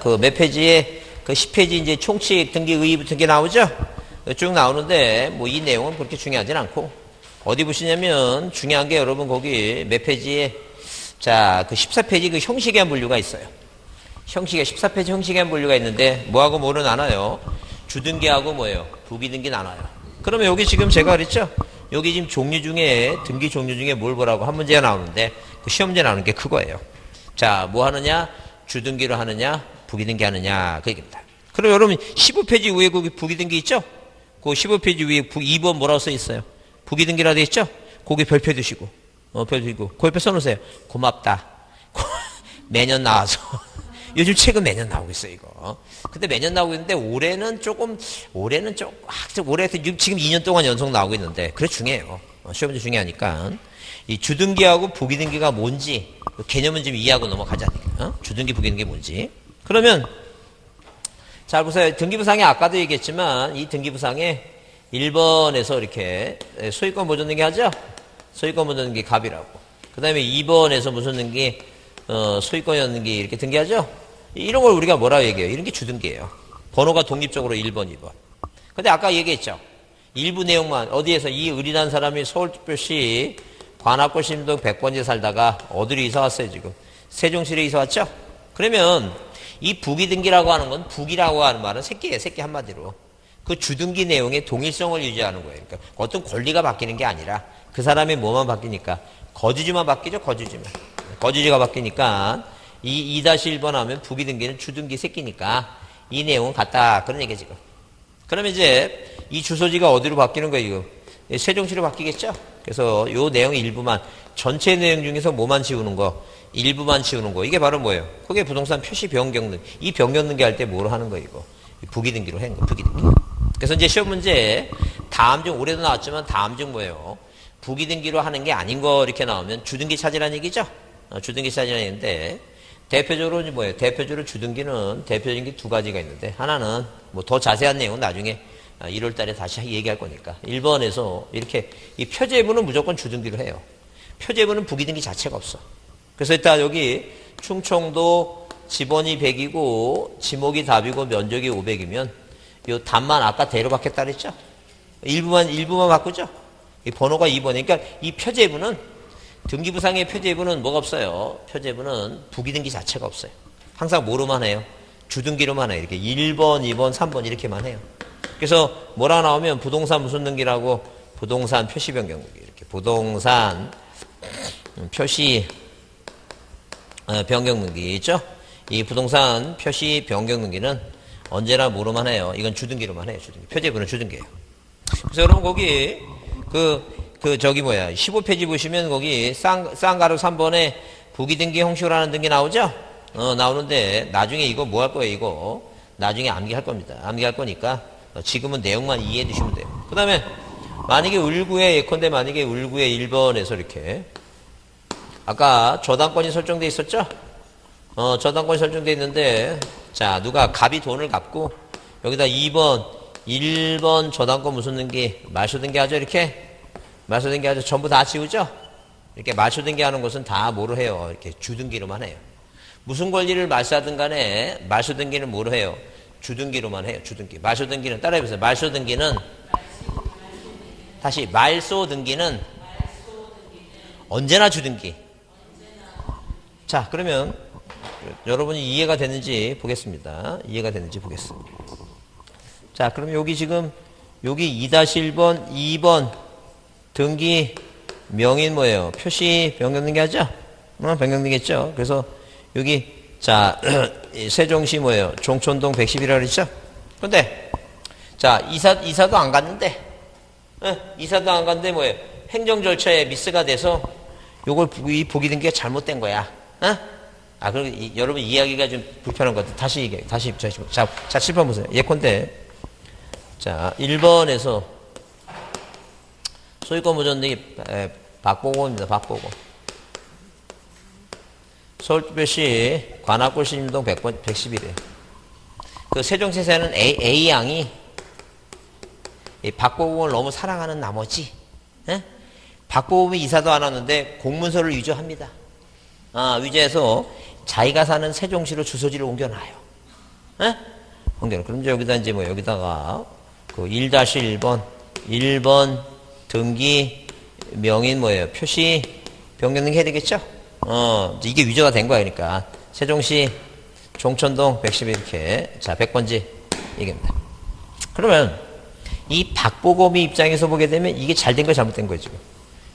그 몇 페이지에 그 10페이지 이제 총칙 등기 의의 등기 나오죠? 쭉 나오는데 뭐 이 내용은 그렇게 중요하진 않고 어디 보시냐면 중요한 게 여러분 거기 몇 페이지에 자, 그 14페이지 그 형식의 한 분류가 있어요. 형식의 14페이지 형식의 한 분류가 있는데 뭐하고 뭐는 나눠요? 주등기하고 뭐예요? 부기등기 나눠요. 그러면 여기 지금 제가 그랬죠? 여기 지금 종류 중에 등기 종류 중에 뭘 보라고 한 문제가 나오는데 그 시험 문제 나오는 게 그거예요. 자, 뭐 하느냐? 주등기로 하느냐? 부기등기 하느냐? 그 얘기입니다. 그럼 여러분 15페이지 위에 거기 부기등기 있죠? 그 15페이지 위에 2번 뭐라고 써 있어요? 부기등기라 돼 있죠? 거기 별표 두시고 별 두시고 그 옆에 써놓으세요. 고맙다. 매년 나와서 요즘 책은 매년 나오고 있어요 이거. 근데 매년 나오고 있는데 올해는 조금 올해 지금 2년 동안 연속 나오고 있는데 그래 중요해요. 시험 문제 중요하니까 이 주등기하고 부기등기가 뭔지 그 개념은 좀 이해하고 넘어가자니까. 주등기 부기등기 뭔지. 그러면 잘 보세요. 등기부상에 아까도 얘기했지만 이 등기부상에 1번에서 이렇게 소유권 보존 등기 하죠? 소유권 보존 등기 갑이라고. 그 다음에 2번에서 무슨 등기? 소유권 등기 이렇게 등기하죠? 이런 걸 우리가 뭐라고 얘기해요? 이런 게 주등기예요. 번호가 독립적으로 1번, 2번. 근데 아까 얘기했죠? 일부 내용만 어디에서 이 을이라는 사람이 서울특별시 관악구 신동 100번지에 살다가 어디로 이사 왔어요 지금? 세종시로 이사 왔죠? 그러면 이 부기등기라고 하는 건 부기라고 하는 말은 새끼예요. 새끼 한마디로. 그 주등기 내용의 동일성을 유지하는 거예요. 그러니까 어떤 권리가 바뀌는 게 아니라 그 사람의 뭐만 바뀌니까 거주지만 바뀌죠. 거주지만. 거주지가 바뀌니까 이 2-1번 하면 부기등기는 주등기 새끼니까 이 내용은 같다. 그런 얘기죠 지금. 그러면 이제 이 주소지가 어디로 바뀌는 거예요? 이거? 세종시로 바뀌겠죠? 그래서 요 내용 일부만 전체 내용 중에서 뭐만 지우는 거? 일부만 지우는 거. 이게 바로 뭐예요? 그게 부동산 표시 변경 등기. 이 변경 등기 할 때 뭘 하는 거예요, 이거? 부기등기로 한 거, 부기등기. 그래서 이제 시험 문제 다음 중 올해도 나왔지만 다음 중 뭐예요? 부기등기로 하는 게 아닌 거 이렇게 나오면 주등기 찾으라는 얘기죠? 주등기 찾으라는 얘기인데 대표적으로 뭐예요? 대표적으로 주등기는 대표적인 게 두 가지가 있는데 하나는 뭐 더 자세한 내용은 나중에 1월 달에 다시 얘기할 거니까 1번에서 이렇게 이 표제부는 무조건 주등기로 해요. 표제부는 부기등기 자체가 없어. 그래서 일단 여기 충청도 지번이 100이고 지목이 답이고 면적이 500이면 이 답만 아까 대로 받겠다 그랬죠? 일부만 바꾸죠? 이 번호가 2번이니까 그러니까 이 표제부는 등기부상의 표제부는 뭐가 없어요? 표제부는 부기등기 자체가 없어요. 항상 뭐로만 해요? 주등기로만 해요. 이렇게 1번, 2번, 3번 이렇게만 해요. 그래서 뭐라 나오면 부동산 무슨 등기라고 부동산 표시 변경 등기 이렇게 부동산 표시 변경 등기 있죠? 이 부동산 표시 변경 등기는 언제나 뭐로만 해요? 이건 주등기로만 해요. 주등기. 표제부는 주등기예요. 그래서 여러분 거기 저기 15페이지 보시면 거기 쌍가루 3번에 부기등기 형식으로 등기 나오죠? 나오는데 나중에 이거 뭐 할 거예요? 이거 나중에 암기할 겁니다. 암기할 거니까 지금은 내용만 이해해 두시면 돼요. 그 다음에 만약에 을구에 예컨대 만약에 을구에 1번에서 이렇게 아까 저당권이 설정돼 있었죠? 저당권이 설정돼 있는데 자 누가 갑이 돈을 갚고 여기다 1번 저당권 무슨 등기 말소 등기 하죠? 이렇게 말소 등기 하죠? 전부 다 지우죠? 이렇게 말소 등기 하는 것은 다 뭐로 해요? 이렇게 주등기로만 해요. 무슨 권리를 말소하든 간에 말소 등기는 뭐로 해요? 주등기로만 해요. 주등기. 말소 등기는 따라해보세요. 말소 등기는 다시 말소 등기는 언제나 주등기. 자 그러면 여러분이 이해가 됐는지 보겠습니다. 이해가 됐는지 보겠습니다. 자 그럼 여기 지금 여기 2-1번 2번 등기 명인 뭐예요? 표시 변경 등기 하죠? 변경 등기 했죠? 그래서 여기 자 세종시 뭐예요? 종촌동 110이라고 그랬죠? 근데 자 이사도 안 갔는데 이사도 안 갔는데 뭐예요? 행정 절차에 미스가 돼서 요걸 이 부기등기가 잘못된 거야. 그럼 여러분 이야기가 좀 불편한 것 같아요. 다시 얘기해. 다시 자 7번 보세요. 예컨대 자 1번에서 소유권 보존 등기 박보고입니다. 박보고. 서울특별시 관악구 신림동 110이래요. 그 세종시에서는 A양이 이 박보검을 너무 사랑하는 나머지 박보검이 이사도 안 왔는데 공문서를 위조합니다. 위조해서 자기가 사는 세종시로 주소지를 옮겨놔요. 에? 옮겨놔. 그럼 이제 여기다 이제 뭐 여기다가 그 1-1번 1번 등기 명인 뭐예요? 표시 변경 해야 되겠죠? 이게 위조가 된 거야. 그러니까 세종시 종천동 110 이렇게 자 100번지 얘기입니다. 그러면 이 박보검이 입장에서 보게 되면 이게 잘된 거 잘못된 거예요 지금.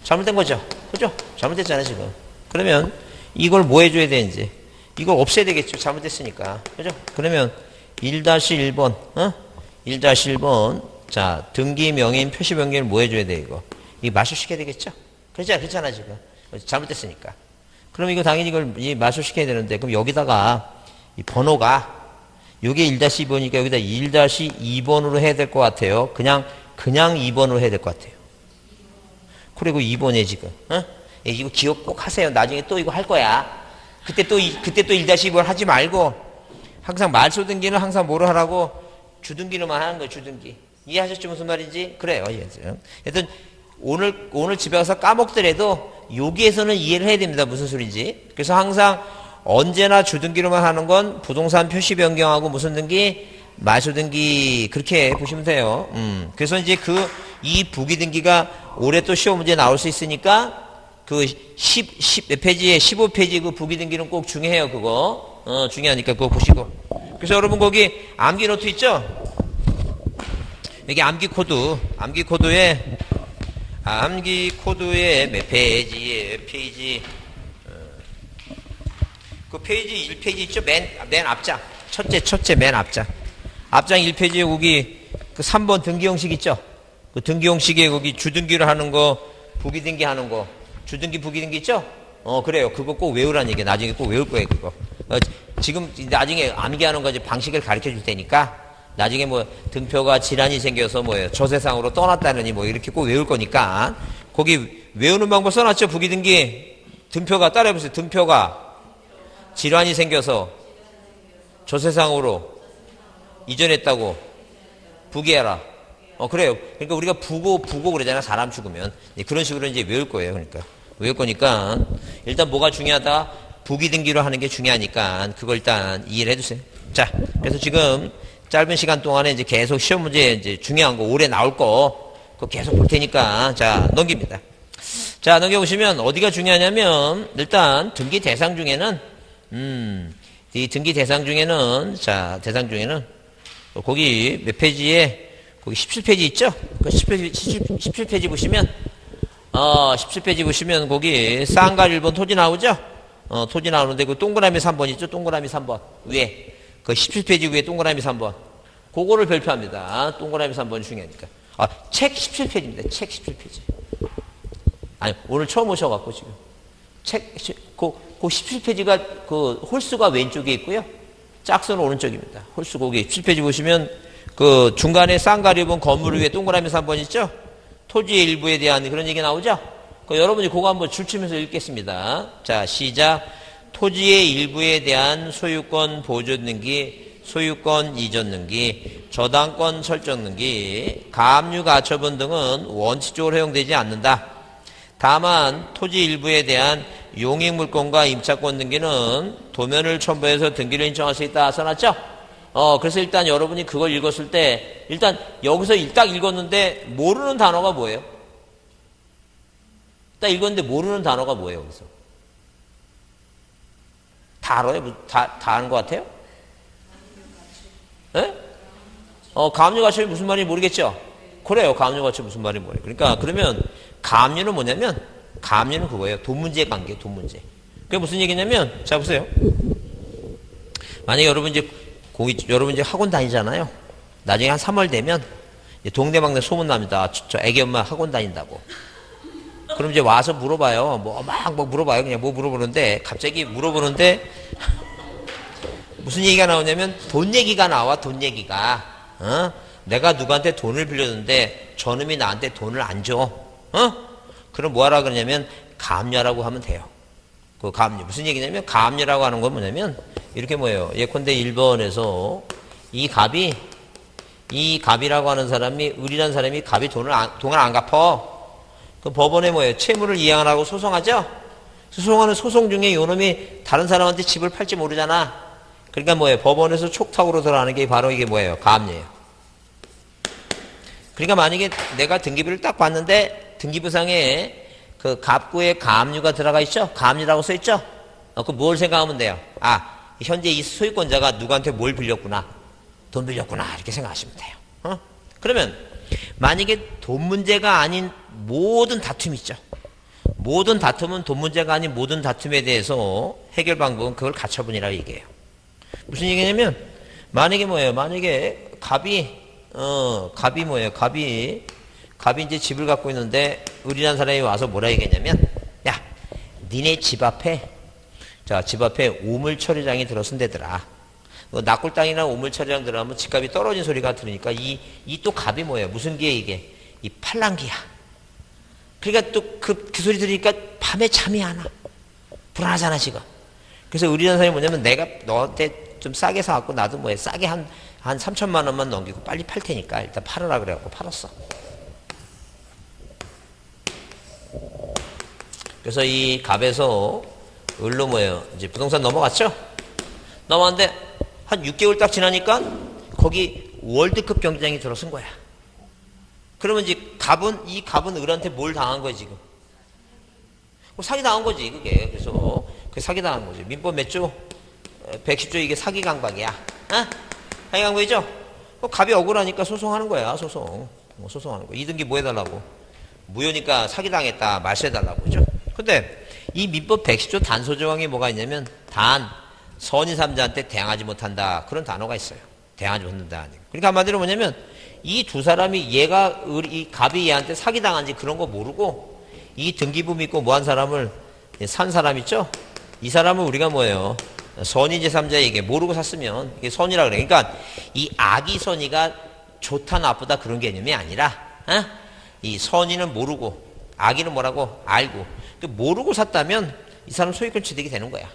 잘못된 거죠. 그죠? 잘못됐잖아요 지금. 그러면 이걸 뭐 해줘야 되는지 이걸 없애야 되겠죠. 잘못됐으니까. 그죠? 그러면 1-1번 1-1번 자 등기 명인 표시 변경을 뭐 해줘야 돼 이거. 이거 마술시켜야 되겠죠? 그렇잖아 지금. 잘못됐으니까. 그럼 이거 당연히 이걸 마술시켜야 되는데 그럼 여기다가 이 번호가 요게 1-2번이니까 여기다 1-2번으로 해야 될 것 같아요. 그냥 2번으로 해야 될 것 같아요. 그리고 2번에 지금. 이거 기억 꼭 하세요. 나중에 또 이거 할 거야. 그때 또 1-2번 하지 말고 항상 말소 등기는 항상 뭐로 하라고? 주등기로만 하는 거예요. 주등기. 이해하셨죠? 무슨 말인지? 그래요. 하여튼 오늘 집에 가서 까먹더라도 여기에서는 이해를 해야 됩니다. 무슨 소리인지. 그래서 항상 언제나 주등기로만 하는 건 부동산 표시 변경하고 무슨 등기? 말소 등기 그렇게 보시면 돼요. 그래서 이제 이 부기 등기가 올해 또 시험 문제 나올 수 있으니까 그 10 페이지에 15페이지 그 부기 등기는 꼭 중요해요. 그거 중요하니까 그거 보시고. 그래서 여러분 거기 암기 노트 있죠? 여기 암기 코드에 몇 페이지에 페이지 그 페이지 1페이지 있죠? 맨 앞장. 첫째 맨 앞장. 앞장 1페이지에 거기 그 3번 등기 형식 있죠? 그 등기 형식에 거기 주등기를 하는 거, 부기 등기 하는 거, 주등기, 부기 등기 있죠? 그래요. 그거 꼭 외우라는 얘기야. 나중에 꼭 외울 거예요, 그거. 지금 나중에 암기하는 거 이제 방식을 가르쳐 줄 테니까 나중에 뭐 등표가 질환이 생겨서 뭐예요? 저 세상으로 떠났다느니 뭐 이렇게 꼭 외울 거니까 거기 외우는 방법 써놨죠? 부기 등기. 등표가 따라해보세요. 등표가 질환이 생겨서 저 세상으로 이전했다고 부기해라. 그래요. 그러니까 우리가 부고 그러잖아. 사람 죽으면. 그런 식으로 이제 외울 거예요. 그러니까. 외울 거니까 일단 뭐가 중요하다? 부기 등기로 하는 게 중요하니까 그걸 일단 이해를 해주세요. 자, 그래서 지금 짧은 시간 동안에 이제 계속 시험 문제 이제 중요한 거 올해 나올 거 그거 계속 볼 테니까 자, 넘깁니다. 자, 넘겨보시면 어디가 중요하냐면 일단 등기 대상 중에는 이 등기 대상 중에는 자, 대상 중에는 거기 몇 페이지에 거기 17페이지 있죠? 그 17페이지 보시면 17페이지 보시면 거기 쌍갈 1번 토지 나오죠? 토지 나오는데 그 동그라미 3번 있죠? 동그라미 3번 위에 그 17페이지 위에 동그라미 3번 그거를 별표합니다. 동그라미 3번이 중요하니까. 책 17페이지입니다. 책 17페이지. 아니 오늘 처음 오셔갖고 지금 그 17페이지가 그 홀수가 왼쪽에 있고요. 짝수는 오른쪽입니다. 홀수 거기 17페이지 보시면 그 중간에 쌍가리 본 건물 위에 동그라미 3번 있죠? 토지의 일부에 대한 그런 얘기 나오죠? 여러분이 그거 한번 줄치면서 읽겠습니다. 자, 시작. 토지의 일부에 대한 소유권 보존 등기, 소유권 이전 등기, 저당권 설정 등기, 가압류 가처분 등은 원칙적으로 허용되지 않는다. 다만 토지 일부에 대한 용익물권과 임차권 등기는 도면을 첨부해서 등기를 신청할 수 있다 써놨죠? 그래서 일단 여러분이 그걸 읽었을 때 일단 여기서 딱 읽었는데 모르는 단어가 뭐예요? 딱 읽었는데 모르는 단어가 뭐예요? 여기서 다 알아요? 다 아는 것 같아요? 예? 가압류 가처분이 무슨 말인지 모르겠죠? 그래요. 가압류 가처분이 무슨 말인지 모르겠어요. 그러니까 그러면 가압류는 뭐냐면 가압류는 그거예요. 돈 문제 관계, 돈 문제. 그게 무슨 얘기냐면 자 보세요. 만약에 여러분 이제 학원 다니잖아요. 나중에 한 3월 되면 동네방네 소문납니다. 저 애기 엄마 학원 다닌다고. 그럼 이제 와서 물어봐요. 막 물어봐요. 그냥 뭐 물어보는데 갑자기 물어보는데 무슨 얘기가 나오냐면 돈 얘기가 나와. 돈 얘기가. 내가 누구한테 돈을 빌렸는데 저놈이 나한테 돈을 안 줘. 그럼 뭐하라 그러냐면 가압류라고 하면 돼요. 그 가압류 무슨 얘기냐면 가압류라고 하는 건 뭐냐면 이렇게 뭐예요. 예컨대 1번에서 이 갑이라고 하는 사람이 을이라는 사람이 갑이 돈을 안 갚아. 그 법원에 뭐예요. 채무를 이행하라고 소송하죠. 소송하는 소송 중에 요놈이 다른 사람한테 집을 팔지 모르잖아. 그러니까 뭐예요? 법원에서 촉탁으로 들어가는 게 바로 이게 뭐예요? 가압류예요. 그러니까 만약에 내가 등기부를 딱 봤는데 등기부상에 그 갑구에 가압류가 들어가 있죠? 가압류라고 써 있죠? 그 뭘 생각하면 돼요? 아, 현재 이 소유권자가 누구한테 뭘 빌렸구나. 돈 빌렸구나. 이렇게 생각하시면 돼요. 그러면 만약에 돈 문제가 아닌 모든 다툼이 있죠. 모든 다툼은 돈 문제가 아닌 모든 다툼에 대해서 해결 방법은 그걸 가처분이라고 얘기해요. 무슨 얘기냐면 만약에 뭐예요? 만약에 갑이 뭐예요? 갑이 이제 집을 갖고 있는데 을이라는 사람이 와서 뭐라 얘기했냐면 야, 니네 집 앞에 우물 처리장이 들어선대더라. 낙골 땅이나 우물 처리장 들어가면 집값이 떨어진 소리가 들으니까 이 또 갑이 뭐예요? 무슨 기야 이게? 이 팔랑기야. 그러니까 또 그 소리 들으니까 밤에 잠이 안 와. 불안하잖아 지금. 그래서 을이라는 사람이 뭐냐면 내가 너한테 좀 싸게 사갖고 나도 뭐해 싸게 한 3천만 원만 넘기고 빨리 팔 테니까 일단 팔으라 그래갖고 팔았어. 그래서 이 갑에서 을로 뭐예요? 이제 부동산 넘어갔죠? 넘어갔는데 한 6개월 딱 지나니까 거기 월드컵 경기장이 들어선 거야. 그러면 이제 이 갑은 을한테 뭘 당한 거야 지금? 사기 당한 거지 그게. 그래서 그 사기 당한 거지. 민법 몇 조? 110조 이게 사기 강박이야. 사기 강박이죠? 갑이 억울하니까 소송하는 거야. 소송하는 거. 이등기 뭐 해달라고? 무효니까 사기 당했다. 말소해달라고. 그죠? 근데 이 민법 110조 단서 조항에 뭐가 있냐면 선의 삼자한테 대항하지 못한다. 그런 단어가 있어요. 대항하지 못한다. 그러니까 한마디로 뭐냐면 이 두 사람이 이 갑이 얘한테 사기당한지 그런 거 모르고 이 등기부 믿고 뭐 한 사람을 산 사람 있죠? 이 사람은 우리가 뭐예요? 선의 제3자에게 모르고 샀으면 이게 선이라 그래. 그러니까 이 악의 선의가 좋다 나쁘다 그런 개념이 아니라 이 선의는 모르고 악의는 뭐라고? 알고. 모르고 샀다면 이 사람 소유권 취득이 되는 거야.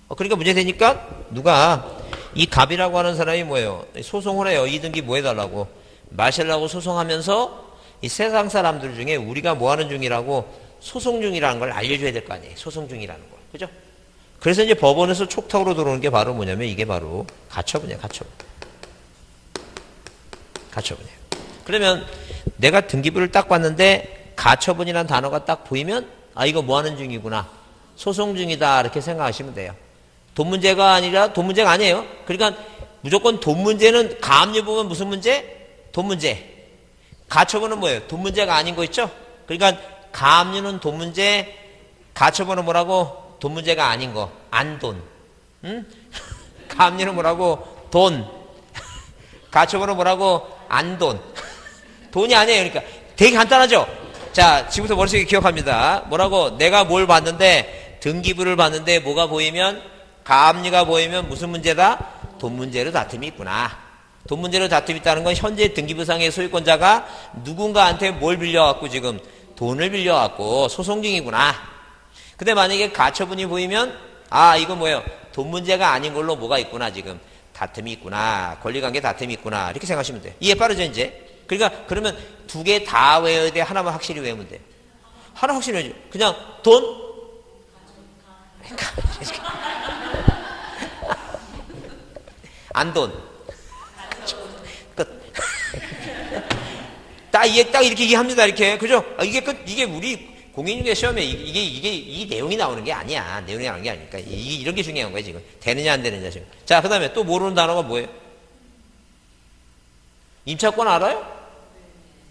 그러니까 문제 되니까 누가 이 갑이라고 하는 사람이 뭐예요? 소송을 해요. 이 등기 뭐 해달라고. 마실라고 소송하면서 이 세상 사람들 중에 우리가 뭐 하는 중이라고 소송 중이라는 걸 알려줘야 될 거 아니에요. 소송 중이라는 걸. 그죠? 그래서 이제 법원에서 촉탁으로 들어오는 게 바로 뭐냐면 이게 바로 가처분이에요. 가처분이에요. 그러면 내가 등기부를 딱 봤는데 가처분이라는 단어가 딱 보이면 아 이거 뭐 하는 중이구나. 소송 중이다. 이렇게 생각하시면 돼요. 돈 문제가 아니에요. 그러니까 무조건 돈 문제는 가압류 보면 무슨 문제? 돈 문제. 가처분은 뭐예요? 돈 문제가 아닌 거 있죠? 그러니까 가압류는 돈 문제, 가처분은 뭐라고? 돈 문제가 아닌 거. 안 돈. 응? 가압류는 뭐라고? 돈. 가처분은 뭐라고? 안 돈. 돈이 아니에요. 그러니까 되게 간단하죠? 자, 지금부터 머릿속에 기억합니다. 뭐라고? 내가 뭘 봤는데, 등기부를 봤는데 뭐가 보이면, 가압류가 보이면 무슨 문제다? 돈 문제로 다툼이 있구나. 돈 문제로 다툼이 있다는 건 현재 등기부상의 소유권자가 누군가한테 뭘 빌려갖고 지금 돈을 빌려갖고 소송 중이구나. 근데 만약에 가처분이 보이면 아 이거 뭐예요? 돈 문제가 아닌 걸로 뭐가 있구나 지금 다툼이 있구나. 권리관계 다툼이 있구나. 이렇게 생각하시면 돼요. 이해 빠르죠 이제? 그러니까 그러면 두 개 다 외워야 돼. 하나만 확실히 외우면 돼. 하나 확실히 외우죠. 그냥 돈? 안 돈. 딱 이렇게 이해합니다. 이렇게. 그죠? 이게 이게 우리 공인중개 시험에 이 내용이 나오는 게 아니야. 내용이 나오는 게 아니니까. 이런 게 중요한 거야, 지금. 되느냐, 안 되느냐, 지금. 자, 그 다음에 또 모르는 단어가 뭐예요? 임차권 알아요?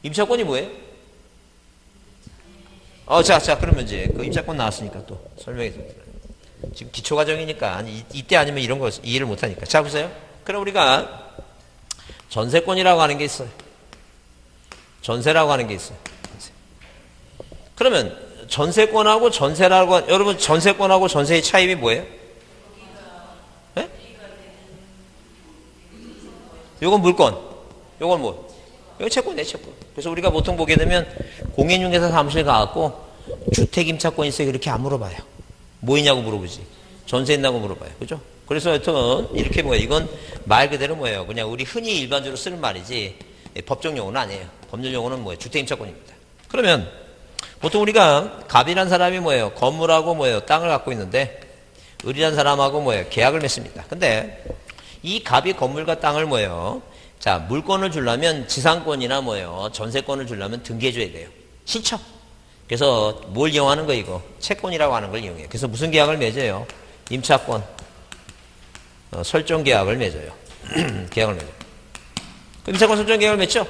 임차권이 뭐예요? 자, 그러면 이제 그 임차권 나왔으니까 또 설명해 드릴게요. 지금 기초과정이니까 이때 아니면 이런 거 이해를 못 하니까. 자, 보세요. 그럼 우리가 전세권이라고 하는 게 있어요. 전세라고 하는 게 있어요. 그러면 전세권하고 전세라고 여러분 전세권하고 전세의 차이가 뭐예요? 네? 요건 물권. 요건 뭐? 요건 채권이에요, 채권. 그래서 우리가 보통 보게 되면 공인중개사 사무실 가갖고 주택임차권 있어요? 이렇게 안 물어봐요. 뭐 있냐고 물어보지. 전세 있냐고 물어봐요. 그죠? 그래서 하여튼 이렇게 뭐예요? 이건 말 그대로 뭐예요? 그냥 우리 흔히 일반적으로 쓰는 말이지 법정 용어는 아니에요. 법률 용어는 뭐예요? 주택임차권입니다. 그러면 보통 우리가 갑이란 사람이 뭐예요? 건물하고 뭐예요? 땅을 갖고 있는데 을이란 사람하고 뭐예요? 계약을 맺습니다. 근데 이 갑이 건물과 땅을 뭐예요? 자, 물건을 주려면 지상권이나 뭐예요? 전세권을 주려면 등기해줘야 돼요. 신청. 그래서 뭘 이용하는 거 이거? 채권이라고 하는 걸 이용해요. 그래서 무슨 계약을 맺어요? 임차권. 설정 계약을 맺어요. 계약을 맺어요. 임차권 설정 계약을 맺죠?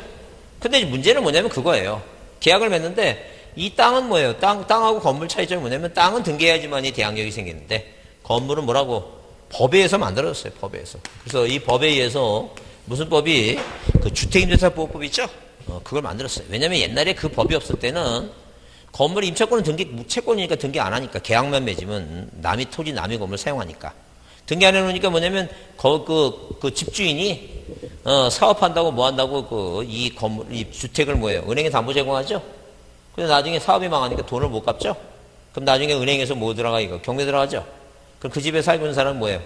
근데 문제는 뭐냐면 그거예요. 계약을 맺는데 이 땅은 뭐예요? 땅하고 건물 차이점이 뭐냐면 땅은 등기해야지만이 대항력이 생기는데 건물은 뭐라고? 법에 의해서 만들어졌어요. 법에 의해서. 그래서 이 법에 의해서 무슨 법이 그 주택임대차보호법 있죠? 그걸 만들었어요. 왜냐면 옛날에 그 법이 없을 때는 건물 임차권은 채권이니까 등기 안 하니까 계약만 맺으면 남의 토지 남의 건물 사용하니까 등기 안 해놓으니까 뭐냐면 그 집주인이 사업한다고 뭐 한다고 이 건물 이 주택을 뭐예요? 은행에 담보 제공하죠? 근데 나중에 사업이 망하니까 돈을 못 갚죠? 그럼 나중에 은행에서 뭐 들어가 이거? 경매 들어가죠? 그럼 그 집에 살고 있는 사람은 뭐예요?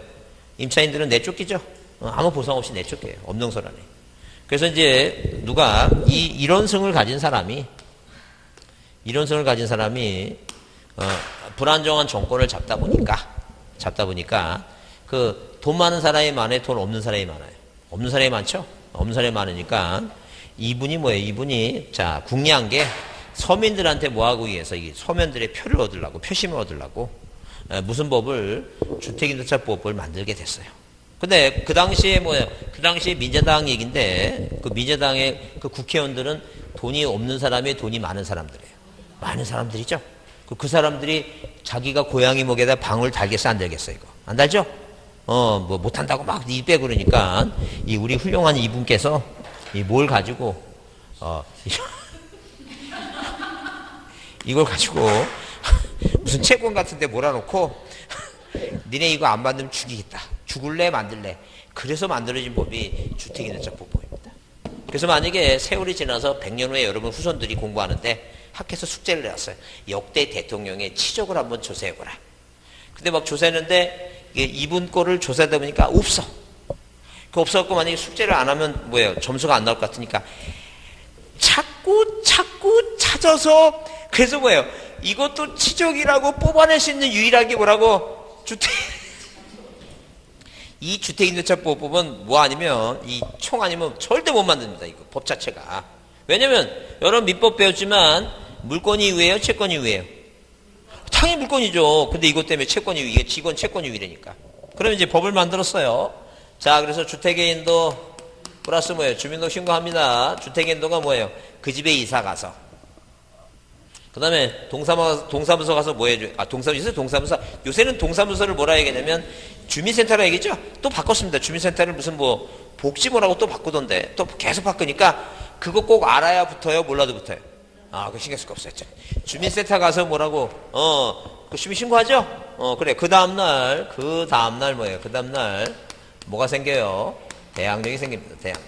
임차인들은 내쫓기죠? 아무 보상 없이 내쫓겨요. 엄동설하네. 그래서 이제 누가 이런 성을 가진 사람이 불안정한 정권을 잡다 보니까 그 돈 많은 사람이 많아요? 돈 없는 사람이 많아요? 없는 사람이 많죠? 없는 사람이 많으니까 이분이 뭐예요? 이분이 자 궁리한 게 서민들한테 뭐 하고 위해서 이 서민들의 표를 얻으려고 표심을 얻으려고 무슨 법을 주택임대차보호법을 만들게 됐어요. 근데 그 당시에 뭐예요? 그 당시에 민주당 얘기인데 그 민주당의 그 국회의원들은 돈이 없는 사람이 돈이 많은 사람들이에요. 많은 사람들이죠. 그 사람들이 자기가 고양이 목에다 방울 달겠어 안 달겠어 이거 안 달죠? 뭐 못한다고 막 이 빼고 그러니까 이 우리 훌륭한 이분께서 이 뭘 가지고 이걸 가지고 무슨 채권 같은데 몰아놓고 니네 이거 안 받으면 죽이겠다. 죽을래 만들래. 그래서 만들어진 법이 주택임대차보호법입니다. 그래서 만약에 세월이 지나서 100년 후에 여러분 후손들이 공부하는데 학교에서 숙제를 내었어요. 역대 대통령의 치적을 한번 조사해보라. 근데 막 조사했는데 이분 거를 조사하다 보니까 없어. 그 없어갖고 만약에 숙제를 안 하면 뭐예요? 점수가 안 나올 것 같으니까 자꾸 찾아서 그래서 뭐예요? 이것도 치적이라고 뽑아낼 수 있는 유일하게 뭐라고? 이 주택임대차보호법은 뭐 아니면 이 총 아니면 절대 못 만듭니다. 이거 법 자체가. 왜냐면 여러 민법 배웠지만 물권이 위에요? 채권이 위에요? 당연히 물권이죠. 근데 이것 때문에 채권이 위에 직원 채권이 위라니까. 그러면 이제 법을 만들었어요. 자 그래서 주택의인도 플러스 뭐예요? 주민등록 신고합니다. 주택의인도가 뭐예요? 그 집에 이사 가서 그 다음에 동사무소 가서 뭐 해줘요? 동사무소. 요새는 동사무소를 뭐라 얘기하냐면 주민센터라 얘기죠? 또 바꿨습니다. 주민센터를 무슨 뭐 복지부라고 또 바꾸던데 또 계속 바꾸니까 그거 꼭 알아야 붙어요? 몰라도 붙어요? 그거 신경 쓸 거 없어요. 주민센터 가서 뭐라고, 그 주민 신고하죠? 그래. 그 다음날 뭐예요? 그 다음날 뭐가 생겨요? 대항력이 생깁니다.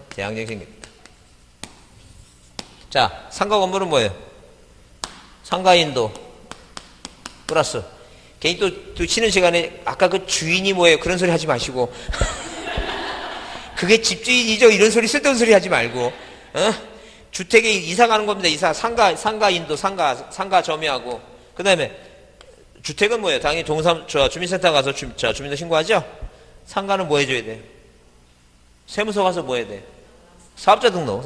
대항력이 생깁니다. 자, 상가 건물은 뭐예요? 상가인도 플러스 개인 또 쉬는 시간에 아까 그 주인이 뭐예요? 그런 소리 하지 마시고 그게 집주인이죠? 이런 소리 쓸데없는 소리 하지 말고 주택에 이사 가는 겁니다. 이사 상가인도 상가 점유하고 그 다음에 주택은 뭐예요? 당연히 주민센터 가서 주민등록 신고하죠? 상가는 뭐 해줘야 돼요? 세무서 가서 뭐 해야 돼요? 사업자 등록.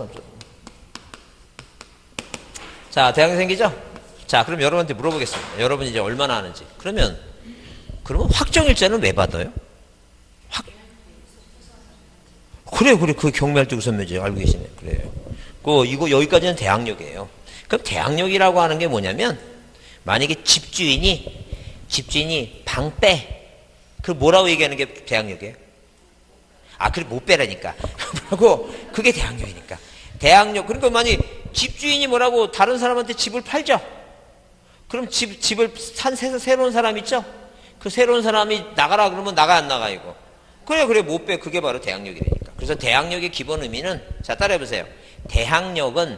자, 대학이 생기죠? 자, 그럼 여러분한테 물어보겠습니다. 여러분이 이제 얼마나 아는지. 그러면 확정일자는 왜 받아요? 그래. 그 경매할 때 우선면제 알고 계시네. 그래요. 이거 여기까지는 대항력이에요. 그럼 대항력이라고 하는 게 뭐냐면 만약에 집주인이 방 빼. 그걸 뭐라고 얘기하는 게 대항력이에요? 그래 못 빼라니까. 뭐라고? 그게 대항력이니까. 대항력. 그러니까 만약에 집주인이 뭐라고 다른 사람한테 집을 팔죠. 그럼 집을 산 새로운 사람 있죠? 그 새로운 사람이 나가라 그러면 나가 안 나가 이거. 그래 못 빼. 그게 바로 대항력이라니까. 그래서 대항력의 기본 의미는 자 따라해보세요. 대항력은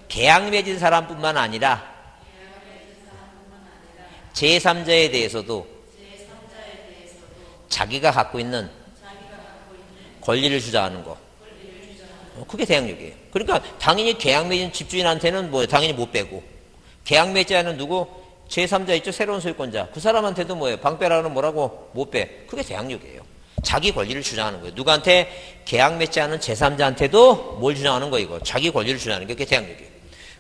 계약 맺은 사람뿐만 아니라 제3자에 대해서도 자기가 갖고 있는 권리를 주장하는 거. 그게 대항력이에요. 그러니까 당연히 계약 맺은 집주인한테는 뭐 당연히 못 빼고, 계약 맺지 않은 누구 제3자 있죠? 새로운 소유권자. 그 사람한테도 뭐예요? 방빼라는 뭐라고 못 빼. 그게 대항력이에요. 자기 권리를 주장하는 거예요. 누구한테 계약 맺지 않은 제3자한테도 뭘 주장하는 거 이거? 자기 권리를 주장하는 게 그게 대항력이에요.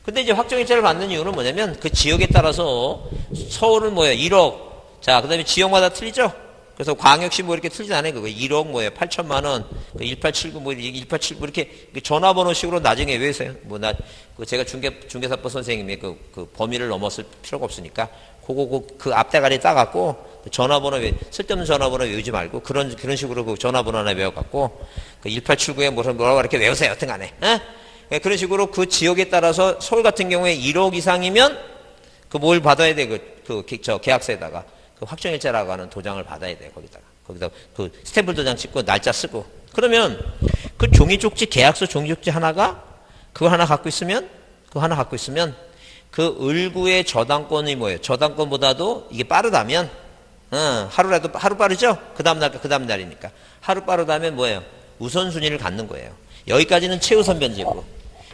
근데 이제 확정일자를 받는 이유는 뭐냐면 그 지역에 따라서 서울은 뭐예요? 1억. 자, 그 다음에 지역마다 틀리죠? 그래서 광역시 뭐 이렇게 틀리지 않아요. 그거 1억 뭐예요? 8천만 원, 1879 뭐 1879 이렇게 전화번호식으로 나중에 외우세요. 뭐 그 제가 중개사법 선생님이 그 범위를 넘었을 필요가 없으니까 그 앞대가리 따갖고 전화번호 쓸데없는 전화번호 외우지 말고 그런 식으로 그 전화번호 하나 외워갖고 그 1879에 뭐라고 이렇게 외우세요. 여튼간에. 그런 식으로 그 지역에 따라서 서울 같은 경우에 1억 이상이면 그 뭘 받아야 돼? 저 계약서에다가. 그 확정일자라고 하는 도장을 받아야 돼요. 거기다 그 스탬프 도장 찍고 날짜 쓰고. 그러면 그 종이쪽지 계약서 종이쪽지 하나가 그거 하나 갖고 있으면 그 을구의 저당권이 뭐예요? 저당권보다도 이게 빠르다면 하루 빠르죠? 그 다음 날이니까 하루 빠르다면 뭐예요? 우선순위를 갖는 거예요. 여기까지는 최우선 변제고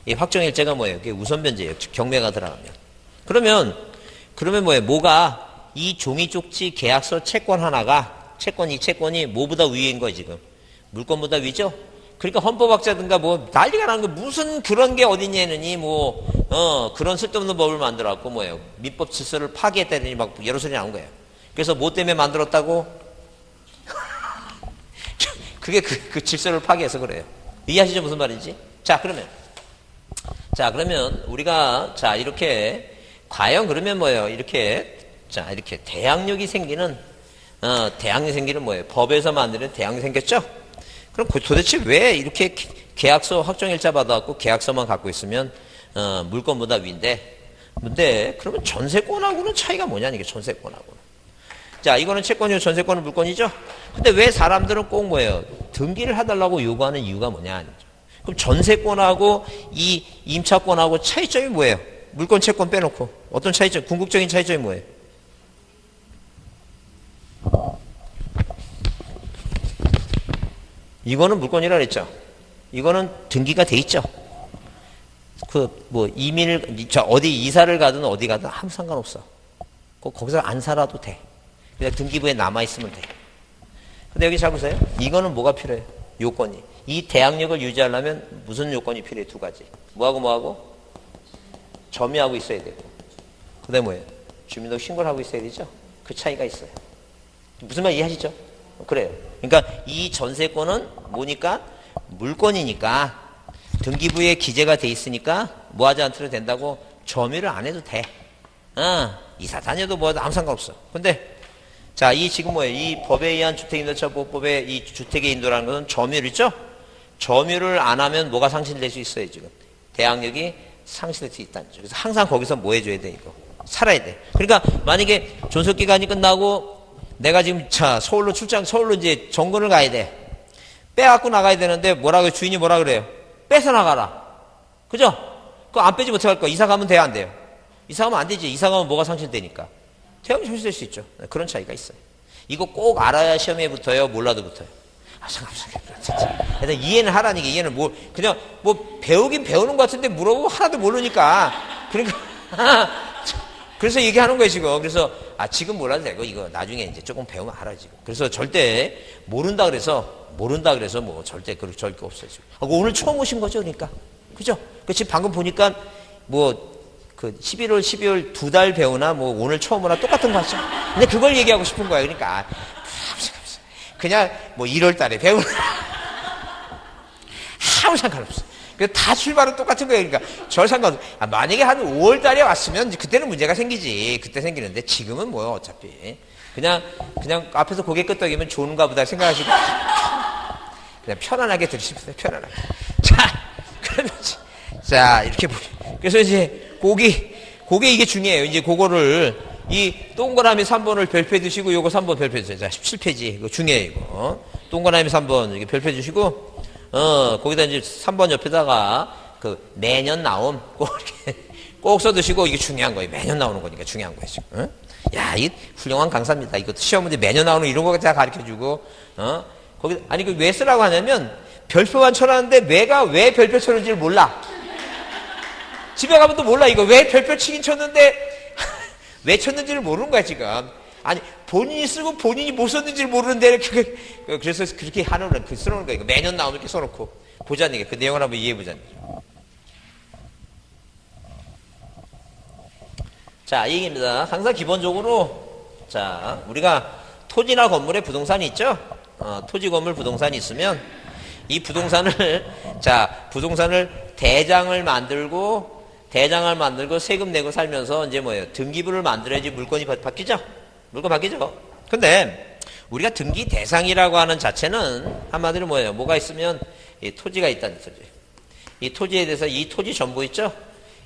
이 확정일자가 뭐예요? 그게 우선 변제예요. 경매가 들어가면. 그러면 뭐예요? 뭐가 이 종이쪽지 계약서 채권 하나가 이 채권이 뭐보다 위인 거예요 지금. 물권보다 위죠. 그러니까 헌법학자든가 뭐 난리가 나는 거 무슨 그런 게 어딨냐 했느니 그런 쓸데없는 법을 만들어갖고 뭐예요. 민법 질서를 파괴했다더니 막 여러 소리 나온 거예요. 그래서 뭐 때문에 만들었다고? 그게 그 질서를 파괴해서 그래요. 이해하시죠 무슨 말인지? 자 그러면 우리가 이렇게 과연 그러면 뭐예요? 이렇게 대항력이 생기는 뭐예요? 법에서 만드는 대항력이 생겼죠? 그럼 도대체 왜 이렇게 계약서 확정일자 받아갖고 계약서만 갖고 있으면 물권보다 위인데? 근데 그러면 전세권하고는 차이가 뭐냐 이게 전세권하고는. 자, 이거는 채권이고 전세권은 물권이죠? 근데 왜 사람들은 꼭 뭐예요? 등기를 해달라고 요구하는 이유가 뭐냐? 그럼 전세권하고 이 임차권하고 차이점이 뭐예요? 물권, 채권 빼놓고 어떤 차이점? 궁극적인 차이점이 뭐예요? 이거는 물권이라 그랬죠. 이거는 등기가 돼 있죠. 어디 이사를 가든 어디 가든 아무 상관없어. 거기서 안 살아도 돼. 그냥 등기부에 남아있으면 돼. 근데 여기 잘 보세요. 이거는 뭐가 필요해요? 요건이. 이 대항력을 유지하려면 무슨 요건이 필요해? 두 가지. 뭐하고? 점유하고 있어야 되고. 그 다음에 뭐예요? 주민등록 신고를 하고 있어야 되죠? 그 차이가 있어요. 무슨 말 이해하시죠? 그래요. 그러니까 이 전세권은 뭐니까? 물권이니까 등기부에 기재가 돼 있으니까 뭐 하지 않더라도 된다고 점유를 안 해도 돼. 이사 다녀도 뭐 아무 상관없어. 근데 이 지금 뭐예요? 이 법에 의한 주택임대차보호법의 이 주택의 인도라는 것은 점유를 점유를 안 하면 뭐가 상실될 수 있어요 지금? 대항력이 상실될 수 있다는 거죠. 그래서 항상 거기서 뭐 해줘야 돼 이거? 살아야 돼. 그러니까 만약에 존속기간이 끝나고 내가 지금 서울로 이제 정근을 가야 돼. 빼갖고 나가야 되는데 주인이 뭐라 그래요? 빼서 나가라. 그죠? 그거 안 빼지 못할 거야. 이사 가면 돼요, 안 돼요? 이사 가면 안 되지. 이사 가면 뭐가 상실되니까. 대항이 상실될 수 있죠. 그런 차이가 있어요. 이거 꼭 알아야 시험에 붙어요? 몰라도 붙어요? 일단 이해는 하라니까. 이해는 그냥 배우긴 배우는 것 같은데 물어보면 하나도 모르니까. 그러니까. 그래서 얘기하는 거예요, 지금. 그래서, 지금 몰라도 되고, 이거 나중에 이제 조금 배우면 알아, 지금. 그래서 절대 모른다 그래서 뭐 절대 그럴 게 없어요, 지금. 오늘 처음 오신 거죠, 그러니까. 그죠? 지금 방금 보니까 11월, 12월 2달 배우나 오늘 처음 오나 똑같은 거 같죠? 근데 그걸 얘기하고 싶은 거예요, 그러니까. 그냥 1월 달에 배우나. 아무 상관없어. 다 출발은 똑같은 거예요. 그러니까 절 상관없어. 만약에 한 5월 달에 왔으면 그때는 문제가 생기지. 그때 생기는데 지금은 뭐요 어차피. 그냥 앞에서 고개 끄덕이면 좋은가 보다 생각하시고 그냥 편안하게 들으시면 돼요. 편안하게. 그러면 이렇게 그래서 이제 그게 이게 중요해요. 이제 그거를 이 동그라미 3번을 별표 주시고 요거 3번 별표 주세요. 자, 17페이지. 이거 중요해요, 이거. 동그라미 3번 이렇게 별표 주시고 거기다 이제 3번 옆에다가 매년 나옴 꼭 써두시고 이게 중요한 거예요. 매년 나오는 거니까 중요한 거예요, 지금. 야, 이 훌륭한 강사입니다. 이것도 시험 문제 매년 나오는 이런 거 다 가르쳐 주고, 왜 쓰라고 하냐면 별표만 쳐놨는데 매가 왜 별표 쳤는지를 몰라. 집에 가면 또 몰라. 이거 왜 별표 치긴 쳤는데 왜 쳤는지를 모르는 거야 지금. 아니 본인이 쓰고 본인이 못 썼는지를 모르는데 이렇게 그래서 그렇게 하는 그 써놓은 거야. 이거 매년 나오면 이렇게 써놓고 보자는 게 그 내용을 한번 이해해 보자는 게. 자, 이 얘기입니다. 항상 기본적으로 자 우리가 토지나 건물에 부동산이 있죠. 토지 건물 부동산이 있으면 이 부동산을 자 부동산을 대장을 만들고 세금 내고 살면서 이제 뭐예요? 등기부를 만들어야지 물건이 바뀌죠? 물건 바뀌죠? 근데 우리가 등기 대상이라고 하는 자체는 한마디로 뭐예요? 뭐가 있으면 이 토지가 있다는 소리예요. 이 토지에 대해서 이 토지 전부 있죠?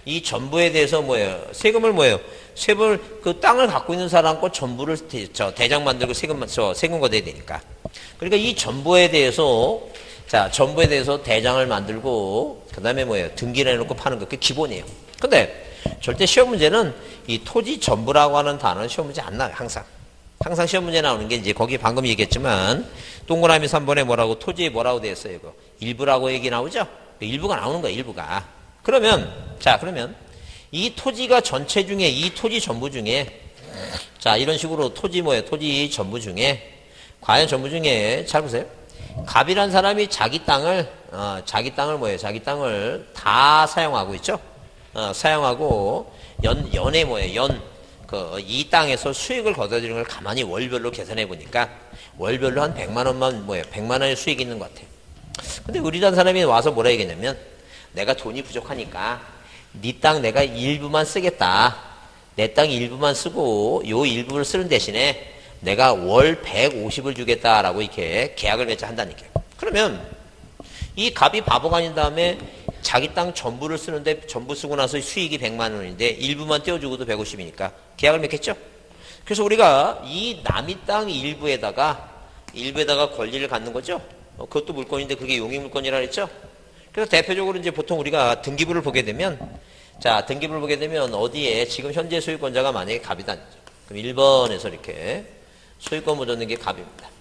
이 전부에 대해서 뭐예요? 세금을 뭐예요? 세금을 그 땅을 갖고 있는 사람 거 전부를 대장 만들고 세금 걷어야 되니까. 그러니까 이 전부에 대해서 전부에 대해서 대장을 만들고 그다음에 뭐예요? 등기를 해놓고 파는 거 그게 기본이에요. 근데 절대 시험 문제는 이 토지 전부라고 하는 단어는 시험 문제 안 나와요. 항상 시험 문제 나오는 게 이제 거기 방금 얘기했지만 동그라미 3번에 뭐라고 토지에 뭐라고 되어 있어요? 이거 일부라고 얘기 나오죠? 일부가 나오는 거야. 일부가. 그러면 이 토지가 전체 중에 이 토지 전부 중에 이런 식으로 토지 전부 중에 과연 전부 중에 잘 보세요. 갑이란 사람이 자기 땅을 다 사용하고 있죠. 사용하고 연에 이 땅에서 수익을 거둬들이는 걸 가만히 월별로 계산해 보니까 월별로 한 100만 원만 100만 원의 수익이 있는 것 같아요. 근데 의리란 사람이 와서 뭐라 얘기했냐면 내가 돈이 부족하니까 네 땅 내가 일부만 쓰겠다. 내 땅 일부만 쓰고 요 일부를 쓰는 대신에 내가 월 150을 주겠다라고 이렇게 계약을 맺자 한다는 얘기예요. 그러면 이 갑이 바보가 아닌 다음에 자기 땅 전부를 쓰는데 전부 쓰고 나서 수익이 100만 원인데 일부만 떼어주고도 150이니까 계약을 맺겠죠? 그래서 우리가 이 남의 땅 일부에다가 권리를 갖는 거죠? 그것도 물건인데 그게 용익물건이라 그랬죠? 그래서 대표적으로 이제 보통 우리가 등기부를 보게 되면 어디에 지금 현재 소유권자가 만약에 갑이다. 그럼 1번에서 이렇게 소유권 묻어놓는 게 갑입니다.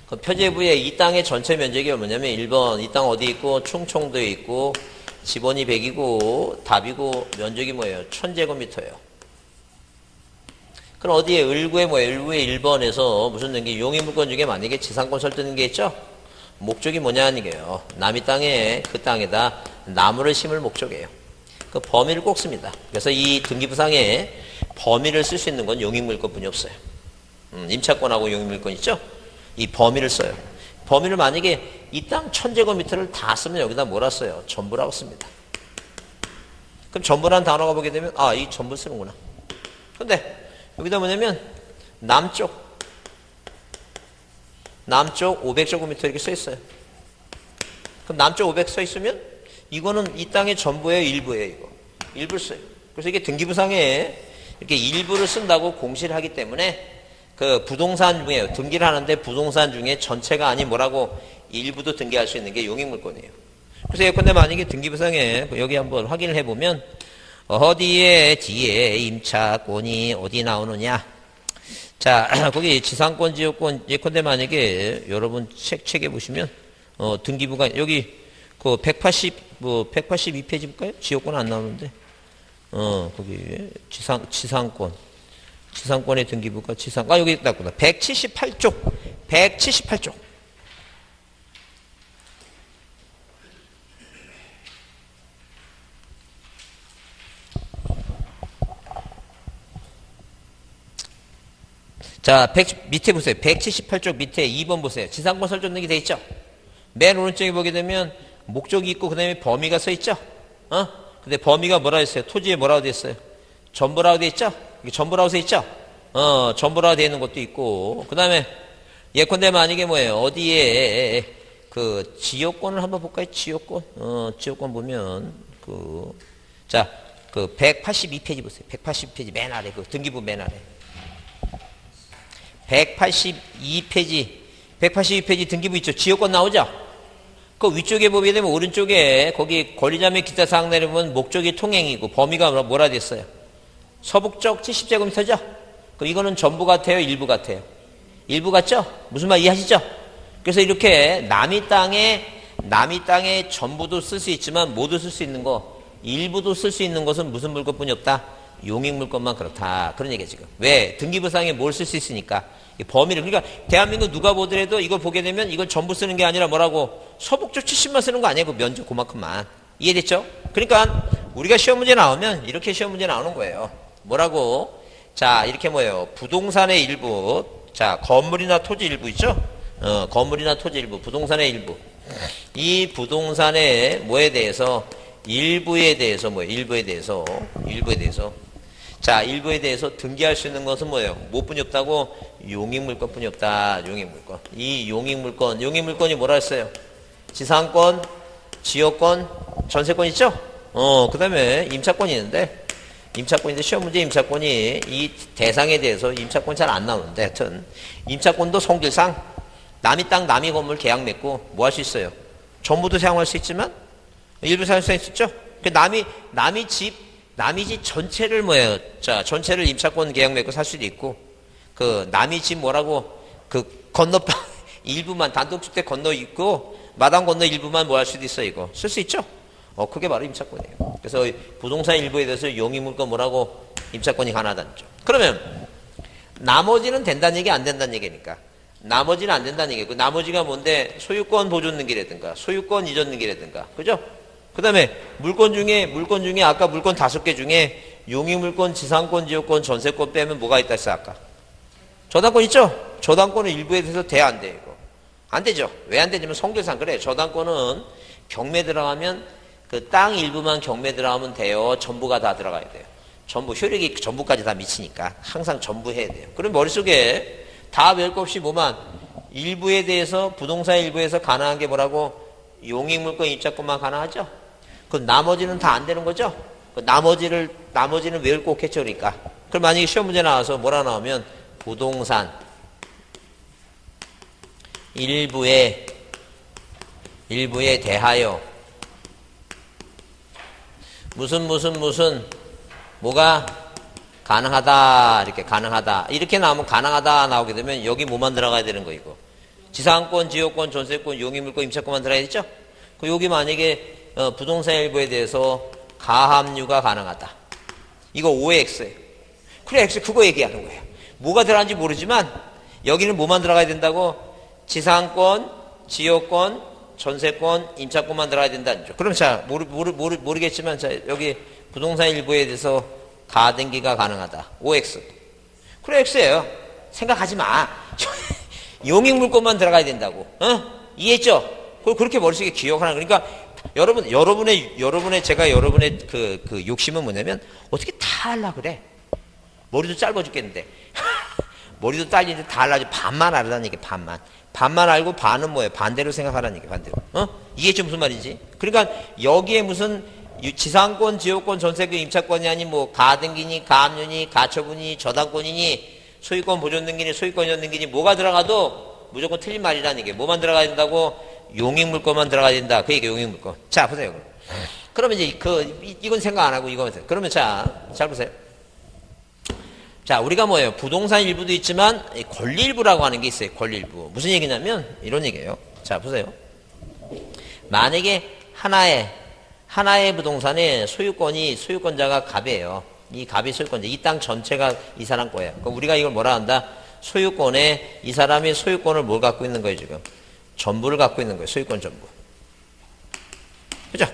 그 표제부에 이 땅의 전체 면적이 뭐냐면 1번 이 땅 어디 있고 충청도에 있고 지번이 100이고 답이고 면적이 뭐예요? 1000제곱미터예요. 그럼 어디에 을구에 을구에 1번에서 무슨 등기 용익물건 중에 만약에 지상권 설득는 게 있죠? 목적이 뭐냐는 얘기예요. 남의 땅에 그 땅에다 나무를 심을 목적이에요. 그 범위를 꼭 씁니다. 그래서 이 등기부상에 범위를 쓸 수 있는 건 용익물건뿐이 없어요. 임차권하고 용익물건 있죠? 이 범위를 써요. 범위를 만약에 이 땅 1000제곱미터를 다 쓰면 여기다 뭐라 써요? 전부라고 씁니다. 그럼 전부라는 단어가 보게 되면 이 전부 쓰는구나. 근데 여기다 뭐냐면 남쪽 500제곱미터 이렇게 써 있어요. 그럼 남쪽 500 써 있으면 이거는 이 땅의 전부예요, 일부예요, 이거. 일부를 써요. 그래서 이게 등기부상에 이렇게 일부를 쓴다고 공시를 하기 때문에 그 부동산 중에 등기를 하는데 부동산 중에 전체가 아닌 뭐라고 일부도 등기할 수 있는 게 용익물건이에요. 그래서 예컨대 만약에 등기부상에 여기 한번 확인을 해보면 어디에 뒤에 임차권이 어디 나오느냐. 자, 거기 지상권, 지역권 예컨대 만약에 여러분 책에 보시면 등기부가 여기 그 182페이지일까요? 지역권 안 나오는데 거기 지상권의 등기부가 여기 있다구나. 178쪽. 자, 밑에 보세요. 178쪽 밑에 2번 보세요. 지상권 설정 등기 돼 있죠? 맨 오른쪽에 보게 되면 목적이 있고 그 다음에 범위가 써 있죠? 근데 범위가 뭐라 했어요? 토지에 뭐라고 돼 있어요? 전부라고 돼 있죠? 이게 전부라고 써 있죠? 전부라고 돼 있는 것도 있고 그 다음에 예컨대 만약에 뭐예요? 어디에 그 지역권을 한번 볼까요? 지역권 보면 그 182페이지 보세요. 182페이지 맨 아래 그 등기부 맨 아래 182페이지 등기부 있죠? 지역권 나오죠? 그 위쪽에 보게 되면 오른쪽에 거기 권리자 및 기타 사항 내려보면 목적이 통행이고 범위가 뭐라 됐어요? 서북쪽 70제곱미터죠? 그럼 이거는 전부 같아요? 일부 같아요? 일부 같죠? 무슨 말 이해하시죠? 그래서 이렇게 남의 땅에 전부도 쓸 수 있지만 모두 쓸 수 있는 거, 일부도 쓸 수 있는 것은 무슨 물건뿐이 없다? 용익 물건만 그렇다. 그런 얘기야 지금. 왜? 등기부상에 뭘 쓸 수 있으니까. 범위를. 그러니까 대한민국 누가 보더라도 이걸 보게 되면 이걸 전부 쓰는 게 아니라 뭐라고? 서북쪽 70만 쓰는 거 아니에요. 그 면적 그만큼만. 이해됐죠? 그러니까 우리가 시험 문제 나오면 이렇게 시험 문제 나오는 거예요. 뭐라고? 자, 이렇게 뭐예요? 부동산의 일부. 자, 건물이나 토지 일부 있죠? 건물이나 토지 일부, 부동산의 일부. 이 부동산의 뭐에 대해서? 일부에 대해서 뭐예요? 일부에 대해서. 자, 일부에 대해서 등기할 수 있는 것은 뭐예요? 뭐뿐이 없다고? 용익물건뿐이 없다. 용익물건. 이 용익물건이 뭐라 했어요? 지상권, 지역권, 전세권 있죠? 그 다음에 임차권이 있는데, 시험 문제 임차권이 이 대상에 대해서 임차권 잘 안 나오는데, 하여튼, 임차권도 성질상 남의 땅, 남의 건물 계약 맺고 뭐 할 수 있어요? 전부도 사용할 수 있지만, 일부 사용할 수 있죠? 남의 집 전체를 뭐예요? 자, 전체를 임차권 계약 맺고 살 수도 있고, 그, 남의 집 뭐라고, 그, 건너방, 일부만, 단독주택 건너 있고, 마당 건너 일부만 뭐 할 수도 있어, 이거. 쓸 수 있죠? 그게 바로 임차권이에요. 그래서 부동산 일부에 대해서 용익물건 뭐라고? 임차권이 가능하다는 점. 그러면, 나머지는 된다는 얘기, 안 된다는 얘기니까. 나머지는 안 된다는 얘기예요. 그 나머지가 뭔데? 소유권 보존 등기라든가, 소유권 이전 등기라든가. 그죠? 그 다음에 물건 중에 아까 물건 5개 중에 용익물건, 지상권, 지역권, 전세권 빼면 뭐가 있다 했어 아까? 저당권 있죠? 저당권은 일부에 대해서 돼, 안 돼, 이거? 안 되죠. 왜 안 되냐면 성질상 그래. 저당권은 경매 들어가면 그 땅 일부만 경매 들어가면 돼요. 전부가 다 들어가야 돼요. 전부, 효력이 전부까지 다 미치니까 항상 전부 해야 돼요. 그럼 머릿속에 다 외울 것 없이 뭐만 일부에 대해서, 부동산 일부에서 가능한 게 뭐라고? 용익물건 입자권만 가능하죠? 그 나머지는 다 안 되는 거죠? 그 나머지는 외울 거 없겠죠, 그러니까. 그럼 만약에 시험 문제 나와서 뭐라 나오면 부동산 일부에 대하여 무슨 뭐가 가능하다, 이렇게 나오면 가능하다 나오게 되면 여기 뭐만 들어가야 되는 거, 이거. 지상권, 지역권, 전세권, 용익물권, 임차권만 들어가야 되죠? 그 여기 만약에 부동산 일부에 대해서 가압류가 가능하다. 이거 5의 X예요. 그래, X 그거 얘기하는 거예요. 뭐가 들어가는지 모르지만 여기는 뭐만 들어가야 된다고? 지상권, 지역권, 전세권, 임차권만 들어가야 된다는 죠. 그럼 자, 모르겠지만 자, 여기 부동산 일부에 대해서 가등기가 가능하다. 5X. 그래, X예요. 생각하지 마. 용익물권만 들어가야 된다고. 이해했죠? 그렇게 머릿속에 기억하는. 그러니까 여러분의 그 욕심은 뭐냐면 어떻게 다 하려고 그래. 머리도 짧아 죽겠는데. 머리도 딸리는데 다 하려고 반만 알라는 얘기, 반만. 반만 알고 반은 뭐예요? 반대로 생각하라는 얘기, 반대로. 이해했죠? 무슨 말인지? 그러니까 여기에 무슨 지상권, 지역권, 전세권, 임차권이 아닌 뭐 가등기니, 가압류니, 가처분이, 저당권이니, 소유권 보존 등기니, 소유권 이전 등기니 뭐가 들어가도 무조건 틀린 말이라는 얘기예요. 뭐만 들어가야 된다고? 용익물건만 들어가야 된다. 그 얘기 용익물건. 자, 보세요. 그러면 이제 이건 생각 안 하고 이거만 보세요. 그러면 자, 잘 보세요. 자, 우리가 뭐예요? 부동산 일부도 있지만 권리 일부라고 하는 게 있어요. 권리 일부. 무슨 얘기냐면 이런 얘기예요. 자, 보세요. 만약에 하나의 부동산에 소유권자가 갑이에요. 이 갑이 소유권자. 이 땅 전체가 이 사람 거예요. 그럼 우리가 이걸 뭐라 한다? 소유권에 이 사람이 소유권을 뭘 갖고 있는 거예요, 지금? 전부를 갖고 있는 거예요. 소유권 전부. 그죠?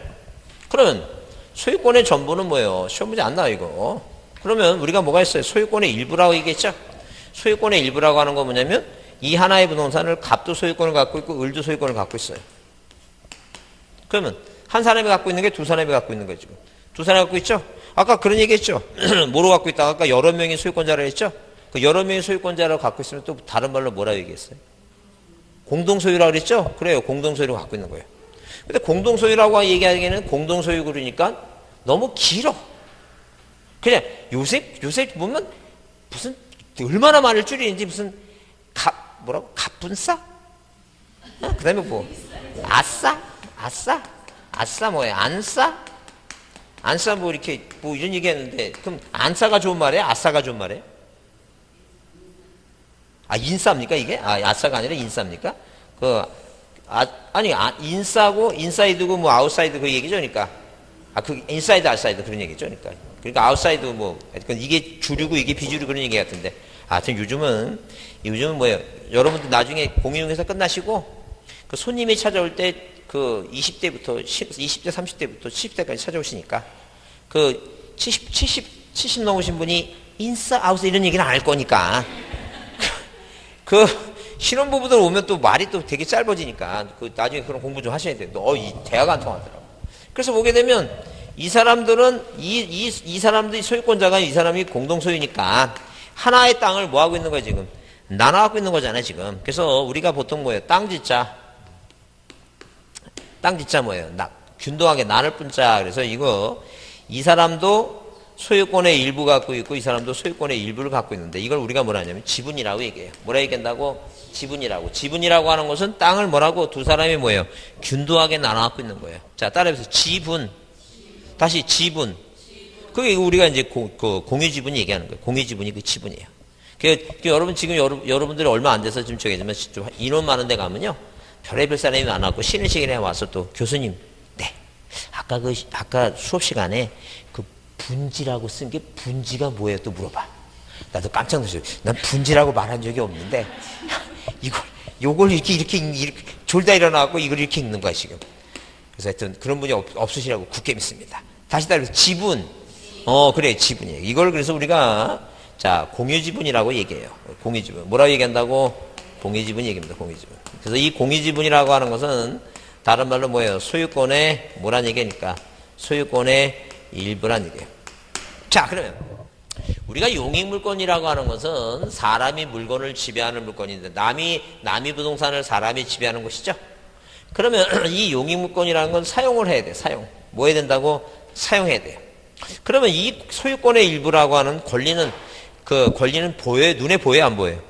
그러면 소유권의 전부는 뭐예요? 시험 문제 안 나와, 이거. 그러면 우리가 뭐가 있어요? 소유권의 일부라고 얘기했죠? 소유권의 일부라고 하는 건 뭐냐면 이 하나의 부동산을 갑도 소유권을 갖고 있고 을도 소유권을 갖고 있어요. 그러면 한 사람이 갖고 있는 게 두 사람이 갖고 있는 거예요, 지금. 두 사람이 갖고 있죠? 아까 그런 얘기 했죠? 뭐로 갖고 있다? 아까 여러 명이 소유권자라 했죠? 그 여러 명이 소유권자라고 갖고 있으면 또 다른 말로 뭐라 얘기했어요? 공동소유라고 그랬죠? 그래요. 공동소유로 갖고 있는 거예요. 근데 공동소유라고 얘기하기에는 공동소유 그러니까 너무 길어. 그냥 요새 보면 무슨 얼마나 많을 줄이는지 무슨 뭐라고? 갑분싸? 그 다음에 뭐? 아싸 뭐예요? 안싸 뭐 이렇게 뭐 이런 얘기 했는데 그럼 안싸가 좋은 말이에요? 아싸가 좋은 말이에요? 인싸입니까 이게? 아싸가 아니라 인싸입니까? 인싸고, 인사이드고, 뭐, 아웃사이드 그 얘기죠, 그러니까. 그, 인사이드, 아웃사이드 그런 얘기죠, 그러니까. 그러니까, 아웃사이드 뭐, 이게 주류고, 이게 비주류 그런 얘기 같은데. 하여튼 요즘은 뭐예요? 여러분들 나중에 공인중개사 끝나시고, 그 손님이 찾아올 때, 그 20대부터, 20대, 30대부터 70대까지 찾아오시니까, 그 70 넘으신 분이 인싸, 아웃사 이런 얘기는 안 할 거니까. 그, 신혼부부들 오면 또 말이 또 되게 짧아지니까, 그, 나중에 그런 공부 좀 하셔야 돼요. 이 대화가 안 통하더라고. 그래서 보게 되면, 이 사람들은, 이 사람들이 소유권자가 이 사람이 공동소유니까, 하나의 땅을 뭐 하고 있는 거야, 지금? 나눠갖고 있는 거잖아요, 지금. 그래서 우리가 보통 뭐예요? 땅 짓자 뭐예요? 균등하게 나눌 뿐자. 그래서 이 사람도 소유권의 일부 갖고 있고, 이 사람도 소유권의 일부를 갖고 있는데, 이걸 우리가 뭐라 하냐면 지분이라고 얘기해요. 뭐라 얘기한다고? 지분이라고. 지분이라고 하는 것은 땅을 뭐라고? 두 사람이 뭐예요? 균등하게 나눠 갖고 있는 거예요. 자, 따라해서 지분. 다시 지분. 그게 우리가 이제 공유지분 얘기하는 거예요. 공유지분이 그 지분이에요. 여러분, 지금 여러분들이 얼마 안 돼서 지금 저기지만 좀 인원 많은 데 가면요. 별의별 사람이 많았고, 쉬는 시간에 와서 또 교수님, 네. 아까 수업 시간에 그 분지라고 쓴 게 분지가 뭐예요? 또 물어봐. 나도 깜짝 놀랐어요. 난 분지라고 말한 적이 없는데, 요걸 이렇게 졸다 일어나고 이걸 이렇게 읽는 거야, 지금. 그래서 하여튼 그런 분이 없으시라고 굳게 믿습니다. 다시 따라서 지분. 그래, 지분이에요. 이걸 그래서 우리가, 자, 공유지분이라고 얘기해요. 공유지분. 뭐라고 얘기한다고? 공유지분 얘기입니다, 공유지분. 그래서 이 공유지분이라고 하는 것은 다른 말로 뭐예요? 소유권의 뭐란 얘기니까? 소유권의 일부란 얘기예요. 자, 그러면 우리가 용익물권이라고 하는 것은 사람이 물건을 지배하는 물건인데 남이 부동산을 사람이 지배하는 것이죠. 그러면 이 용익물권이라는 건 사용을 해야 돼. 사용. 뭐 해야 된다고? 사용해야 돼요. 그러면 이 소유권의 일부라고 하는 권리는 보여요? 눈에 보여요? 안 보여요?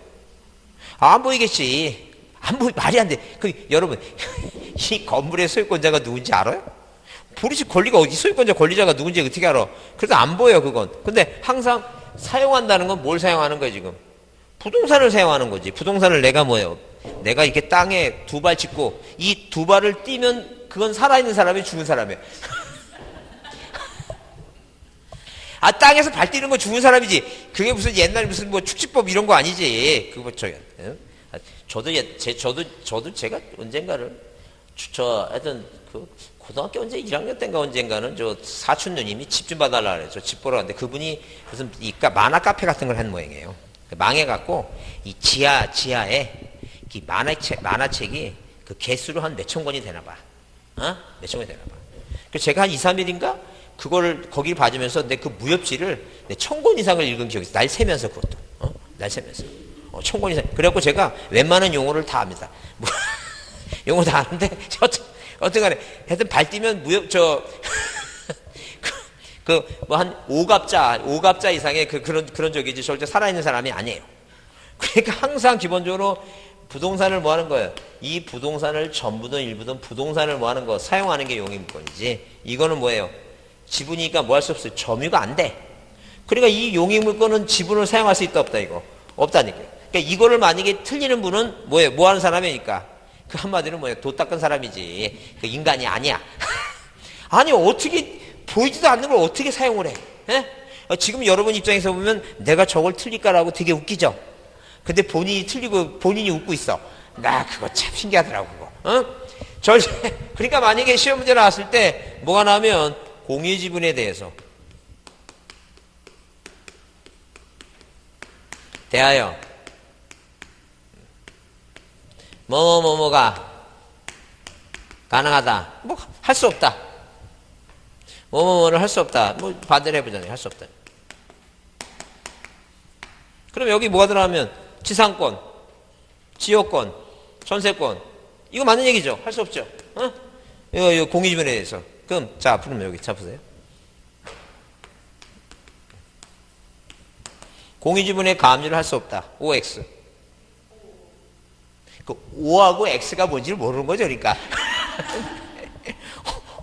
안 보이겠지. 말이 안 돼. 여러분, 이 건물의 소유권자가 누군지 알아요? 도대체 권리가 소유권자 권리자가 누군지 어떻게 알아? 그래서 안 보여, 그건. 근데 항상 사용한다는 건 뭘 사용하는 거야, 지금? 부동산을 사용하는 거지. 부동산을 내가 뭐예요? 내가 이렇게 땅에 두 발 짚고 이 두 발을 띄면 그건 살아있는 사람이 죽은 사람이야. 땅에서 발 띄는 건 죽은 사람이지. 그게 무슨 옛날 무슨 뭐 축지법 이런 거 아니지. 저도 제가 언젠가를 하여튼 고등학교 언제 1학년 때인가 언젠가는 사촌 누님이 집 좀 봐달라 그래요. 집 보러 갔는데 그분이 무슨 만화 카페 같은 걸 한 모양이에요. 망해갖고 이 지하에 이 만화책이 그 개수로 한 몇천 권이 되나 봐. 몇천 권이 되나 봐. 그래서 제가 한 2, 3일인가 거기를 봐주면서 내 그 무협지를 1000권 이상을 읽은 기억이 있어. 날 세면서 그것도. 날 세면서. 1000권 이상. 그래갖고 제가 웬만한 용어를 다 압니다. 용어 다 아는데, 어떤 간에, 하여튼 발 뛰면 한 5갑자 이상의 그런 적이지, 절대 살아있는 사람이 아니에요. 그러니까 항상 기본적으로 부동산을 뭐 하는 거예요? 이 부동산을 전부든 일부든 부동산을 뭐 하는 거, 사용하는 게 용익물권이지. 이거는 뭐예요? 지분이니까 뭐 할 수 없어요. 점유가 안 돼. 그러니까 이 용익물권은 지분을 사용할 수 있다, 없다, 이거? 없다니까. 그러니까 이거를 만약에 틀리는 분은 뭐예요? 뭐 하는 사람이니까? 그 한마디로 뭐예요? 도 닦은 사람이지. 그 인간이 아니야. 아니, 어떻게, 보이지도 않는 걸 어떻게 사용을 해? 지금 여러분 입장에서 보면 내가 저걸 틀릴까라고 되게 웃기죠? 근데 본인이 틀리고 본인이 웃고 있어. 나 그거 참 신기하더라고, 그거. 그러니까 만약에 시험 문제 나왔을 때 뭐가 나오면 공유지분에 대해서 대하여 뭐가 가능하다. 뭐 할 수 없다. 뭐를 할 수 없다. 뭐 반대로 해보자면 할 수 없다. 그럼 여기 뭐가 들어가면 지상권, 지역권, 전세권. 이거 맞는 얘기죠? 할 수 없죠? 이거 공유지분에 대해서. 그럼 그럼 여기 보세요. 공유지분에 가압류를 할 수 없다. OX. 그 O하고 X가 뭔지를 모르는 거죠, 그러니까.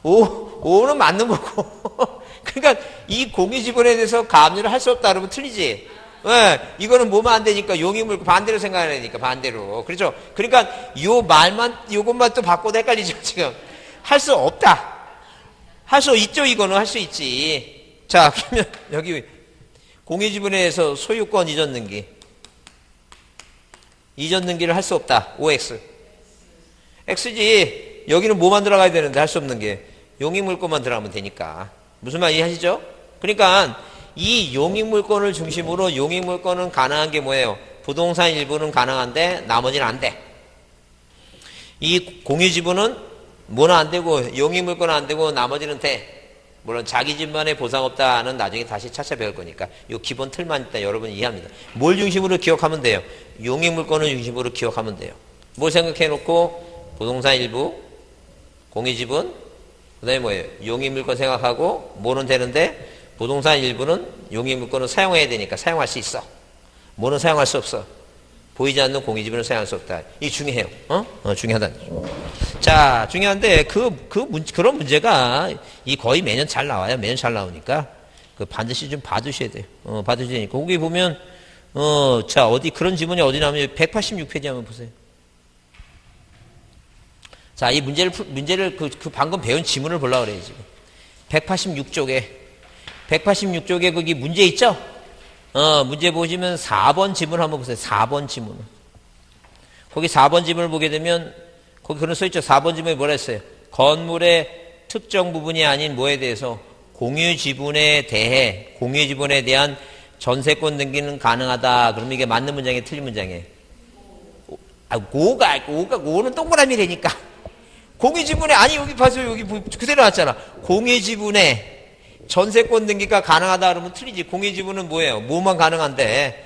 O는 맞는 거고. 그러니까 이 공유지분에 대해서 가압류를 할 수 없다 그러면 틀리지. 예, 이거는 뭐만 안 되니까 용의물권 반대로 생각해야 되니까 반대로. 그렇죠? 그러니까 요 말만 요것만 또 바꿔도 헷갈리죠 지금. 할 수 없다. 할 수 있죠 이거는 할 수 있지. 자 그러면 여기 공유지분에서 소유권 이전 등기. 이전 등기를 할 수 없다. OX. X지. 여기는 뭐만 들어가야 되는데 할 수 없는 게 용의물권만 들어가면 되니까. 무슨 말 이해하시죠? 그러니까 이 용의물권을 중심으로 용의물권은 가능한 게 뭐예요? 부동산 일부는 가능한데 나머지는 안 돼. 이 공유지분은 뭐는 안 되고 용의물권은 안 되고 나머지는 돼. 물론 자기 집만의 보상 없다는 나중에 다시 차차 배울 거니까 이 기본 틀만 일단 여러분이 이해합니다. 뭘 중심으로 기억하면 돼요? 용의물권을 중심으로 기억하면 돼요. 뭘 생각해놓고 부동산 일부, 공유지분, 그 다음에 뭐예요? 용의물권 생각하고 뭐는 되는데 부동산 일부는 용의물권을 사용해야 되니까 사용할 수 있어. 뭐는 사용할 수 없어. 보이지 않는 공유지분을 사용할 수 없다. 이게 중요해요. 중요하다. 자, 중요한데 그런 문제가 이 거의 매년 잘 나와요. 매년 잘 나오니까 그 반드시 좀 봐두셔야 돼요. 봐두셔야 되니까. 거기 보면 자 어디 그런 지문이 어디 나오면 186페이지 한번 보세요. 자, 이 문제를 그 방금 배운 지문을 보려고 그래요, 지금. 186쪽에 거기 문제 있죠? 문제 보시면 4번 지문 한번 보세요. 4번 지문. 거기 4번 지문을 보게 되면, 거기 그런 써 있죠? 4번 지문에 뭐라 했어요? 건물의 특정 부분이 아닌 뭐에 대해서 공유 지분에 대한 전세권 등기는 가능하다. 그러면 이게 맞는 문장이에요? 틀린 문장이에요? 오는 동그라미라니까. 공유지분에 아니 여기 봐서 여기 그대로 나왔잖아. 공유지분에 전세권 등기가 가능하다 그러면 틀리지. 공유지분은 뭐예요? 뭐만 가능한데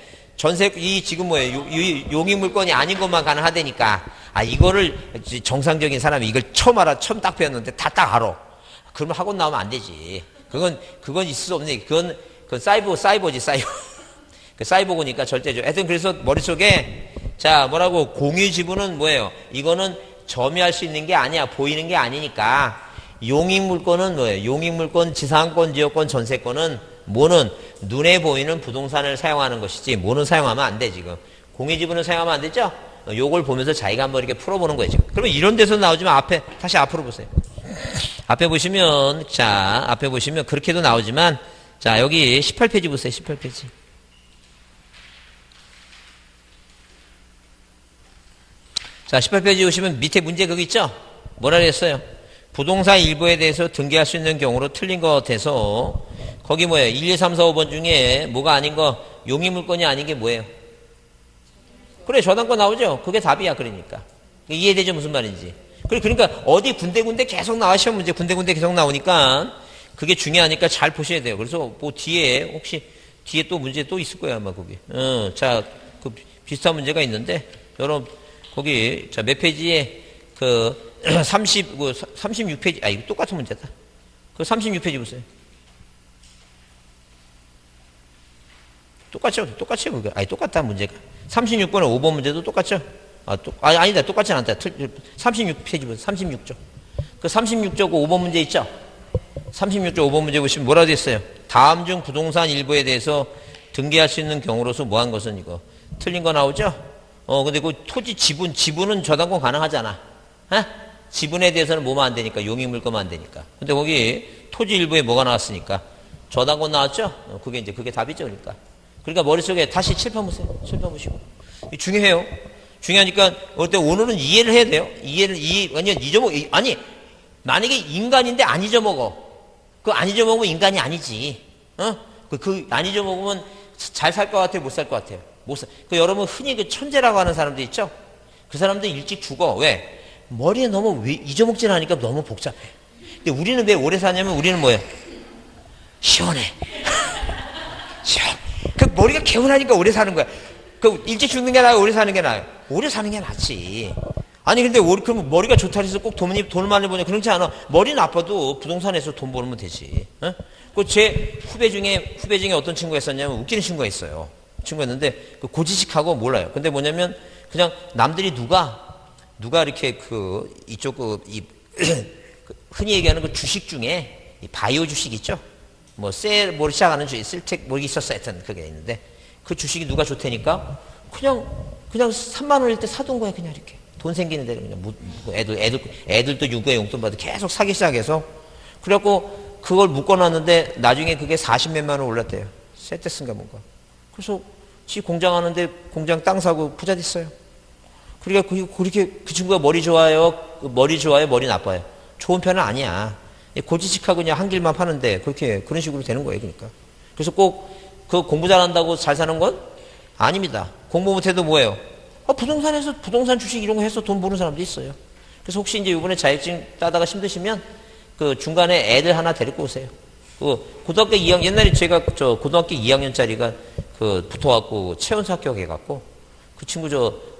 이 지금 뭐예요? 용의물권이 아닌 것만 가능하다니까. 이거를 정상적인 사람이 이걸 처음 딱 배웠는데 다 딱 알아. 그러면 학원 나오면 안 되지. 그건 있을 수 없네. 그건 사이버지 사이버. 그 사이버고니까 절대죠. 하여튼 그래서 머릿속에 자 뭐라고 공유지분은 뭐예요? 이거는 점유할 수 있는 게 아니야. 보이는 게 아니니까. 용익물권은 뭐예요? 용익물권, 지상권, 지역권, 전세권은 뭐는 눈에 보이는 부동산을 사용하는 것이지 뭐는 사용하면 안 돼 지금. 공유지분은 사용하면 안 되죠? 요걸 보면서 자기가 한번 이렇게 풀어보는 거예요 지금. 그러면 이런 데서 나오지만 다시 앞으로 보세요. 앞에 보시면 그렇게도 나오지만 자 여기 18페이지 보세요. 18페이지. 자, 18페이지 오시면 밑에 문제 거기 있죠? 뭐라 그랬어요? 부동산 일부에 대해서 등기할 수 있는 경우로 틀린 것 같아서 거기 뭐예요? 1, 2, 3, 4, 5번 중에 뭐가 아닌 거 용의물권이 아닌 게 뭐예요? 그래 저당권 나오죠? 그게 답이야 그러니까. 이해되죠 무슨 말인지. 그러니까 어디 군데군데 계속 나와 시험 문제 군데군데 계속 나오니까 그게 중요하니까 잘 보셔야 돼요. 그래서 뭐 혹시 뒤에 또 문제 또 있을 거야 아마 거기. 자, 그 비슷한 문제가 있는데 여러분 거기 자 몇 페이지에 그 36페이지 이거 똑같은 문제다. 그 36페이지 보세요. 똑같죠 그거. 똑같다 문제가. 36번에 5번 문제도 똑같죠. 아니다 똑같진 않다. 36페이지 보세요. 36쪽. 그 36쪽 5번 문제 있죠. 36쪽 5번 문제 보시면 뭐라고 돼 있어요? 다음 중 부동산 일부에 대해서 등기할 수 있는 경우로서 뭐한 것은 이거 틀린 거 나오죠? 근데 그 토지 지분은 저당권 가능하잖아. 지분에 대해서는 뭐만 안 되니까, 용의물권만 안 되니까. 근데 거기 토지 일부에 뭐가 나왔으니까? 저당권 나왔죠? 그게 답이죠, 그러니까. 그러니까 머릿속에 다시 칠판 보세요. 칠판 보시고. 중요해요. 중요하니까, 오늘은 이해를 해야 돼요. 만약에 인간인데 안 잊어먹어. 안 잊어먹으면 인간이 아니지. 안 잊어먹으면 잘 살 것 같아요? 못 살 것 같아요? 여러분 흔히 그 천재라고 하는 사람들 있죠? 그 사람들 일찍 죽어. 왜? 머리에 너무 잊어먹질 않으니까 너무 복잡해. 근데 우리는 왜 오래 사냐면 우리는 뭐예요? 시원해. 그 머리가 개운하니까 오래 사는 거야. 그 일찍 죽는 게 나아요? 오래 사는 게 나아요? 오래 사는 게 낫지. 아니 근데 그럼 머리가 좋다 해서 꼭 돈을 많이 버냐? 그렇지 않아. 머리 나빠도 부동산에서 돈 벌면 되지. 제 후배 중에 어떤 친구가 있었냐면 웃기는 친구가 있어요. 친구였는데 고지식하고 몰라요. 근데 뭐냐면 그냥 남들이 누가 이렇게 흔히 얘기하는 그 주식 중에 바이오 주식 있죠? 뭐 시작하는 주식 쓸텍 뭐 있었어 하여튼 그게 있는데 그 주식이 누가 좋다니까? 그냥 3만 원일 때 사둔 거야, 그냥 이렇게. 돈 생기는 대로 그냥 애들도 유교 용돈 받아 계속 사기 시작해서. 그래갖고 그걸 묶어놨는데 나중에 그게 40몇만 원 올랐대요. 세테스인가 뭔가. 그래서 지 공장 하는데 공장 땅 사고 부자 됐어요. 그러니까 그렇게 그 친구가 머리 좋아요, 머리 나빠요. 좋은 편은 아니야. 고지식하고 그냥 한 길만 파는데 그런 식으로 되는 거예요, 그러니까. 그래서 꼭 그 공부 잘한다고 잘 사는 건 아닙니다. 공부 못해도 뭐예요? 부동산에서 부동산 주식 이런 거 해서 돈 버는 사람도 있어요. 그래서 혹시 이제 이번에 자격증 따다가 힘드시면 그 중간에 애들 하나 데리고 오세요. 그 고등학교 2학년, 옛날에 제가 고등학교 2학년짜리가 그 붙어갖고 최연소 합격해갖고 그 친구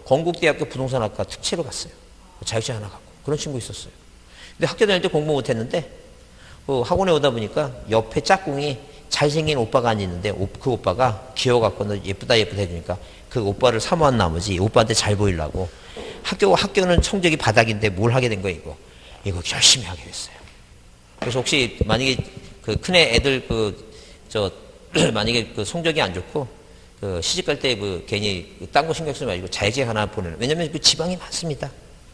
건국대학교 부동산학과 특채로 갔어요. 자격증 하나 갖고. 그런 친구 있었어요. 근데 학교 다닐 때 공부 못했는데 그 학원에 오다 보니까 옆에 짝꿍이 잘생긴 오빠가 앉아있는데 그 오빠가 귀여워갖고 너 예쁘다 해주니까 그 오빠를 사모한 나머지 오빠한테 잘 보이려고 학교는 성적이 바닥인데 뭘 하게 된 거야 이거 열심히 하게 됐어요. 그래서 혹시 만약에 그 큰애 애들 만약에 그 성적이 안 좋고 그 시집갈 때 괜히 딴 거 신경 쓰지 말고 자격증 하나 보내는. 왜냐면 그 지방이 많습니다.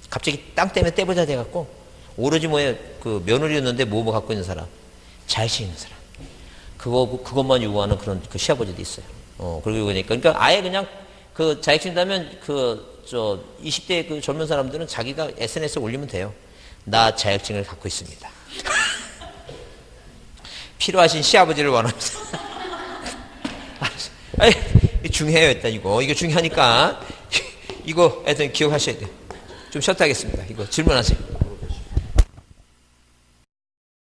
갑자기 땅 때문에 떼보자 돼갖고 오로지 그 며느리였는데 뭐 갖고 있는 사람, 자격증 있는 사람. 그것만 요구하는 그런 그 시아버지도 있어요. 그러니까 아예 그냥 그 자격증이라면 20대 그 젊은 사람들은 자기가 SNS에 올리면 돼요. 나 자격증을 갖고 있습니다. 필요하신 시아버지를 원합니다. 아니, 중요해요, 일단 이거 중요하니까 이거 하여튼 기억하셔야 돼요. 좀 쉬었다 하겠습니다. 이거 질문하세요.